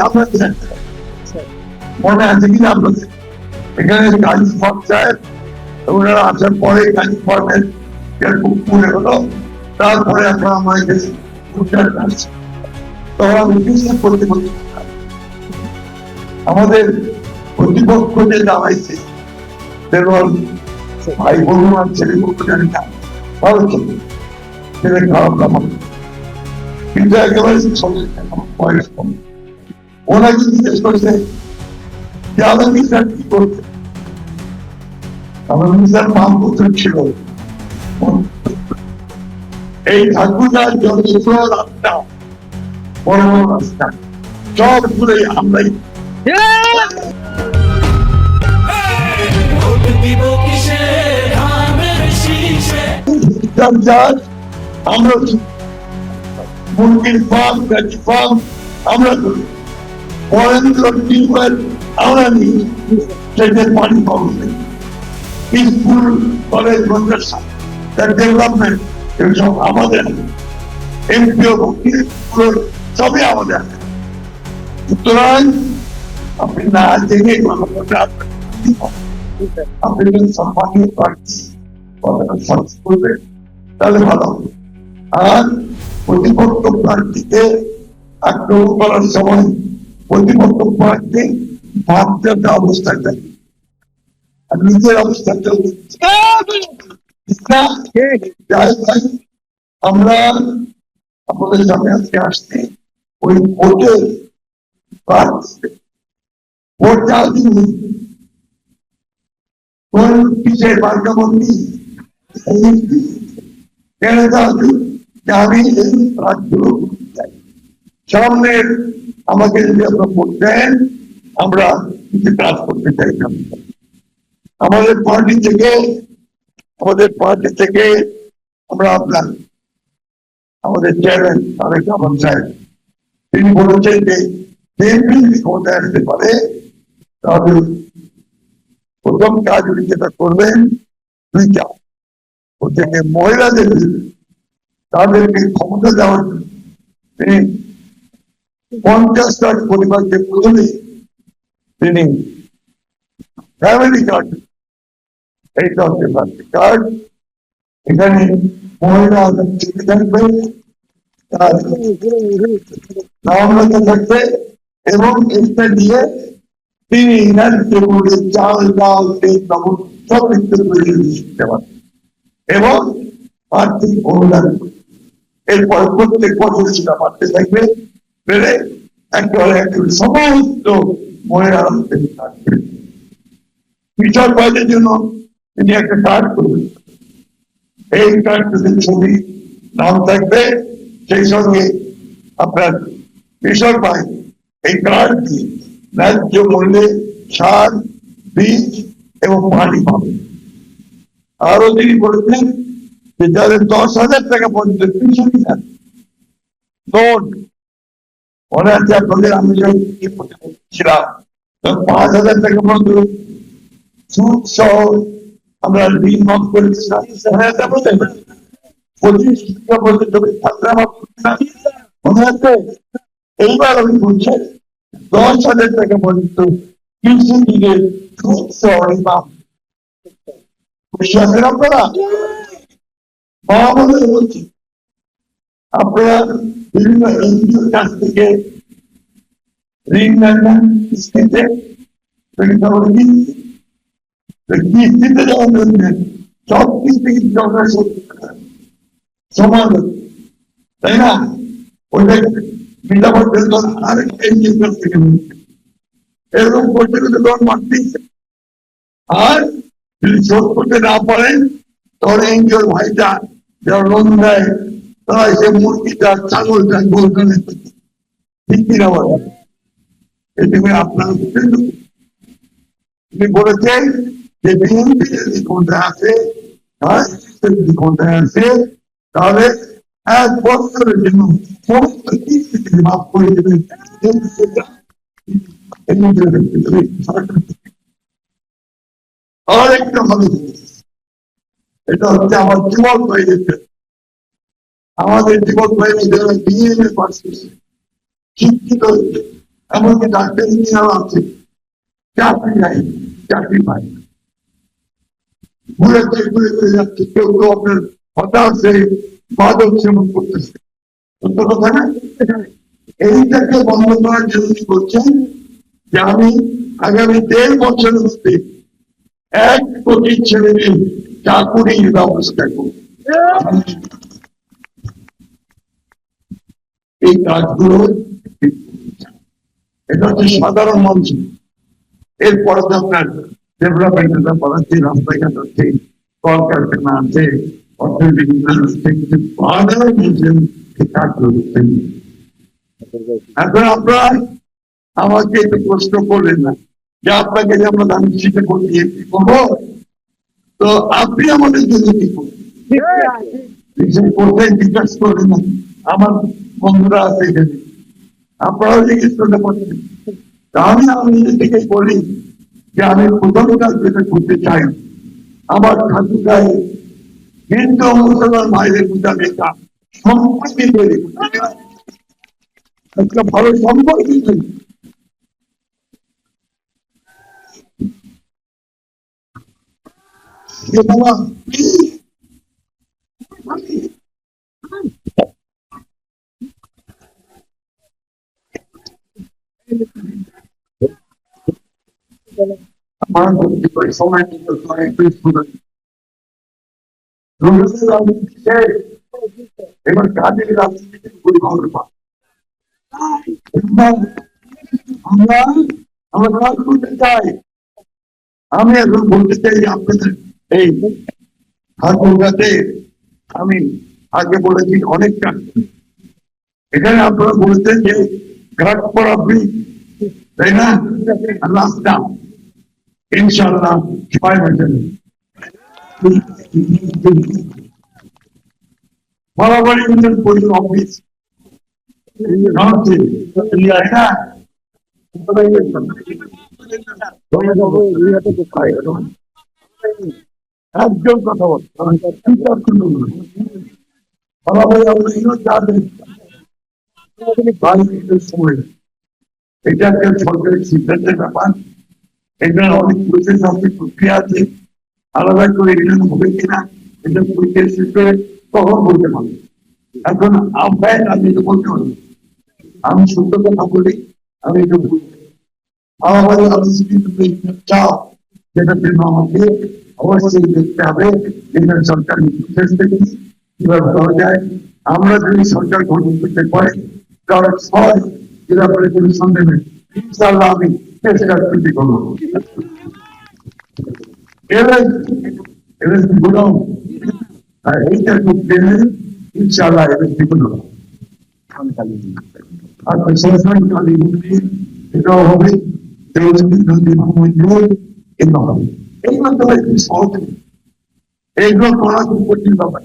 আমরা মনে আছে কিনা আপনাদের এখানে গাজী পঞ্চায়েত ওনারা আসার পরে গাজী ফর্মের পুরে হলো, তারপরে এখন আমার এখানে তখন আমি বিশ্বাস করতে পারি আমাদের প্রতিপক্ষ যে দাঁড়াইছে যেমন ভাই বন্ধুমান ছেলে বলতে জানি না ভালো ছিল ছেলে খারাপ আমার কিন্তু একেবারে বয়স কম ওনাকে জিজ্ঞেস করেছে যে আলমী স্যার কি করছে আলমী স্যার মাহবুব ছিল এই ঠাকুরার যত রাস্তা বড় বড় রাস্তা সবগুলোই আমরাই আমরা মুরগির ফার্ম গাড়ি ফার্ম আমরা করি মহেন্দ্র টিউবওয়েল আমরা নিই সেটার পানি পাবো স্কুল কলেজ মাদ্রাসা তার ডেভেলপমেন্ট এসব আমাদের এমপিও সবই আমাদের সুতরাং আপনি না জেনে আপনি যদি সম্মানীয় প্রার্থী করবেন তাহলে ভালো হবে আর প্রতিপক্ষ প্রার্থীকে আক্রমণ করার সময় প্রতিপক্ষ প্রার্থী ভাবতে একটা অবস্থা দেয় আর নিজের অবস্থাটা আমরা আমাদের সামনে আজকে আসছি ওই ভোটের ভোট চাল দিন কোন পিছের বার্তাবন্দি আমি এই রাজ্যগুলো চাই সামনের আমাকে যদি আপনার ভোট দেন আমরা কিছু কাজ করতে চাইতাম আমাদের পার্টি থেকে আমরা আপনার আমাদের চেয়ারম্যান তারেক রহমান সাহেব তিনি বলেছেন যে বিএনপি যদি ক্ষমতায় আসতে পারে তাহলে প্রথম কাজ উনি যেটা করবেন দুইটা ওদেরকে মহিলাদের তাদেরকে ক্ষমতা দেওয়ার জন্য তিনি 50 লাখ পরিবারকে প্রথমে তিনি ফ্যামিলি কার্ড এই কার্ড এখানে মহিলা থেকে থাকবে থাকবে এবং এটা দিয়ে তিনি চাল ডাল তেল লবণ সব দিতে পারেন এবং আর্থিক অনুদান এরপর প্রত্যেক বছর সেটা বাড়তে থাকবে বেড়ে একেবারে সমস্ত মহিলারা থাকবে কৃষক ভাইদের জন্য তিনি একটা কার্ড করবেন এই কার্ডের ছবি নাম থাকবে সেই সঙ্গে আপনার কৃষক ভাই এই কার্ড দিয়ে ন্যায্য মূল্যে সার বীজ এবং পানি পাবে আরো তিনি বলেছেন যে যাদের 10,000 টাকা পর্যন্ত কৃষি লোন মনে আছে আপনাদের আমি ছিলাম 5,000 টাকা পর্যন্ত সুদ সহ আমরা ঋণ মাফ করেছিলাম 25 টাকা পর্যন্ত মনে আছে এইবার আমি বলছি 10,000 টাকা পর্যন্ত কৃষি ঋণের সুদ সহ মাফ খুশি আছেন আপনারা আমাদের বলছি আপনারা বিভিন্ন এনজিওর কাছ থেকে ঋণ নেন কিস্তিতে কিস্তিতে যখন নেন সব কিস্তি সমান তাই না ওইটা মিলাবার বেতন আরেক এনজিওর কাছ থেকে এরকম করতে করতে লোন মারতেই আর যদি শোধ করতে না পারেন তখন এনজিওর ভাইটা যারা লোন দেয় তারা এসে মুরগিটা ছাগলটা গোলটা ঠিক কিনা বলে এদিকে আপনারা তিনি বলেছেন যে বিএনপি যদি কোনটা আছে যদি কোনটা আছে তাহলে 1 বছরের জন্য সমস্ত কিস্তি মাফ করে দেবেন আর একটা ভালো এটা হচ্ছে আমার যুবক ভাইদের আমাদের যুবক ভাইরা যারা বিএমএ পাস করছে শিক্ষিত এমনকি ডাক্তার ইঞ্জিনিয়ার আছে, চাকরি নাই, চাকরি পায় না, ঘুরে ঘুরে ঘুরে যাচ্ছে। কেউ কেউ আপনার হতাশে মাদক সেবন করতেছে, সত্য কথা না? এইটাকে বন্ধ করার জন্য কি করছেন যে আমি আগামী 1.5 বছরের মধ্যে 1 কোটি ছেলেমেয়ে চাকুরির ব্যবস্থা করব। এই কাজগুলো এটা হচ্ছে সাধারণ মঞ্চ। এরপরে তো আপনার ডেভেলপমেন্টের ব্যাপার আছে, রাস্তাঘাট আছে, কলকারখানা আছে, অর্থনৈতিক উন্নয়ন আছে, কিন্তু সাধারণ মঞ্চের এই কাজগুলো করতেন। এখন আপনারা আমাকে একটু প্রশ্ন করলেন না যে আপনাকে যে আমরা দামি শিক্ষা করিয়ে কি করবো, তো আপনি আমাদের জন্য কি করবেন কোথায় জিজ্ঞাস করবেন না। আমার বন্ধুরা আছে এখানে, আপনারাও জিজ্ঞেস করতে পারছেন। আমি নিজে থেকে বলি যে আমি প্রথম কাজ যেটা করতে চাই, আমার ঠাকুরায় হিন্দু মুসলমান ভাইদের মধ্যে আমি একটা সম্পর্কে তৈরি করতে চাই, একটা ভালো সম্পর্ক তৈরি। বাবা আমার সময় এবার কাজের রাজনীতি পরিকল্পনা আমরা আমরা কাজ করতে চাই। আমি এখন বলতে চাই যে আপনাদের এই কলকাতাতে আমি আগে বলেছি অনেক কাজ, এখানে আপনারা বলছেন যে ঘাট পড়া ব্রিজ, তাই না, রাস্তা ইনশাল্লাহ 6 বছরে বরাবরই ইউনিয়ন পরিষদ অফিস একজন কথা সময় এটা একটা সরকারের সিদ্ধান্তের ব্যাপার। এখানে অনেক প্রসেস আছে, প্রক্রিয়া আছে, আলাদা করে এখানে হবে কিনা এটা পরীক্ষা শেষ করে তখন বলতে পারবো। এখন আহ্বান আমি এটা বলতে পারবো, আমি সত্য কথা বলি, আমি এটা বলবো। আমার আমি যদি চাও সেটার জন্য আমাকে অবশ্যই দেখতে হবে এখানে সরকার কিভাবে করা যায়। আমরা যদি সরকার গঠন করতে পারি তাহলে 6 জেলা করে কোনো সন্দেহ নেই, ইনশাআল্লাহ আমি চেষ্টা করতে করবো। এইটা করতে ইনশাআল্লাহ এবার জীবন আর এটাও হবে, এই মাধ্যমে এইগুলো করা খুব কঠিন ব্যাপার।